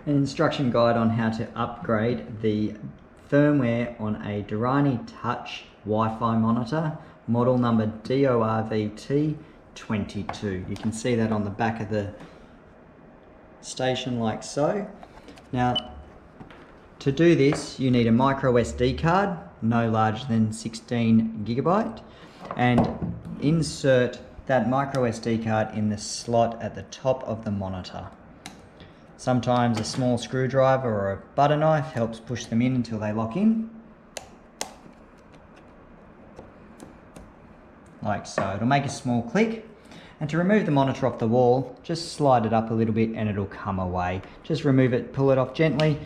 an instruction guide on how to upgrade the firmware on a Dorani Touch Wi-Fi monitor, model number DORVT22. You can see that on the back of the station like so. Now, to do this, you need a micro SD card, no larger than 16 gigabyte, and insert that micro SD card in the slot at the top of the monitor. Sometimes a small screwdriver or a butter knife helps push them in until they lock in. Like so. It'll make a small click. And to remove the monitor off the wall, just slide it up a little bit and it'll come away. Just remove it, pull it off gently.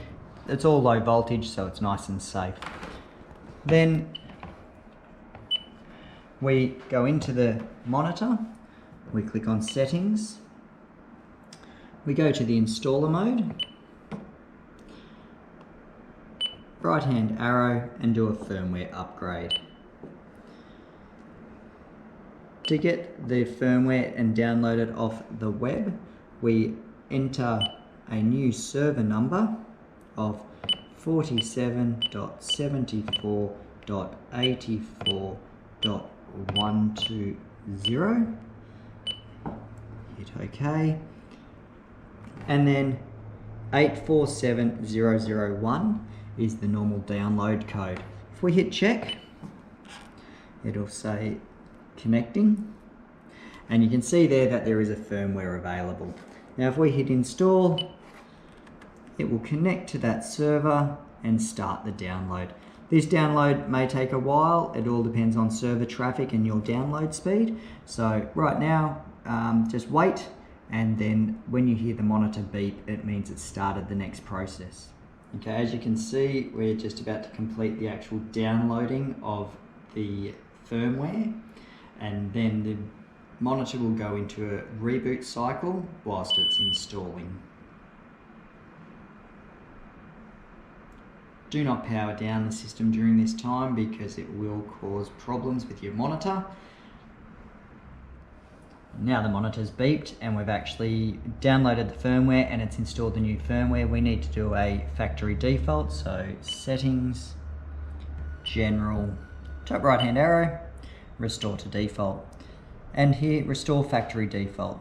It's all low voltage, so it's nice and safe. Then we go into the monitor, we click on settings, we go to the installer mode, right hand arrow, and do a firmware upgrade. To get the firmware and download it off the web, we enter a new server number of 47.74.84.120. Hit OK. And then 847001 is the normal download code. If we hit check, it'll say connecting, and you can see there that there is a firmware available. Now if we hit install, it will connect to that server and start the download. This download may take a while. It all depends on server traffic and your download speed. So right now, just wait, and then when you hear the monitor beep, it means it's started the next process. Okay, as you can see, we're just about to complete the actual downloading of the firmware, and then the monitor will go into a reboot cycle whilst it's installing. Do not power down the system during this time because it will cause problems with your monitor. Now the monitor's beeped and we've actually downloaded the firmware and it's installed the new firmware. We need to do a factory default, so settings, general, top right hand arrow, restore to default, and here restore factory default.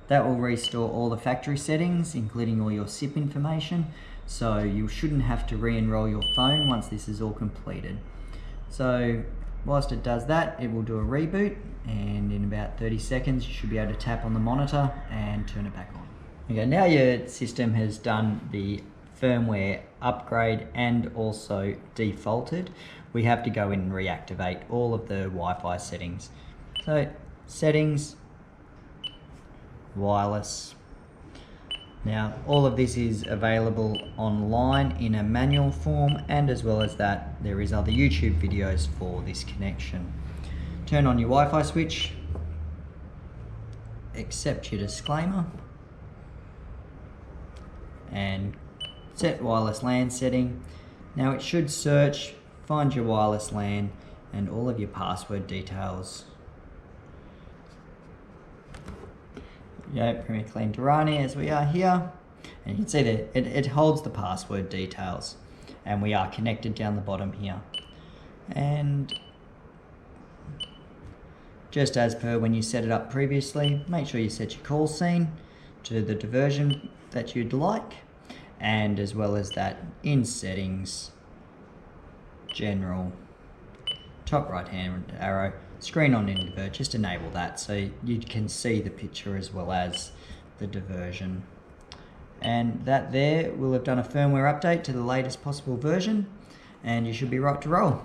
That will restore all the factory settings, including all your SIP information, so you shouldn't have to re-enroll your phone once this is all completed. So whilst it does that, it will do a reboot, and in about 30 seconds you should be able to tap on the monitor and turn it back on. Okay, now your system has done the firmware upgrade and also defaulted, we have to go in and reactivate all of the Wi-Fi settings. So settings, wireless. Now all of this is available online in a manual form, and as well as that there is other YouTube videos for this connection. Turn on your Wi-Fi switch, accept your disclaimer, and set wireless LAN setting. Now it should search, find your wireless LAN and all of your password details. Premier Clean Dorani as we are here, and you can see that it holds the password details, and we are connected down the bottom here. And just as per when you set it up previously, make sure you set your call scene to the diversion that you'd like, and as well as that in settings, general, top right hand arrow, screen on invert, just enable that so you can see the picture as well as the diversion. And that there will have done a firmware update to the latest possible version, and you should be right to roll.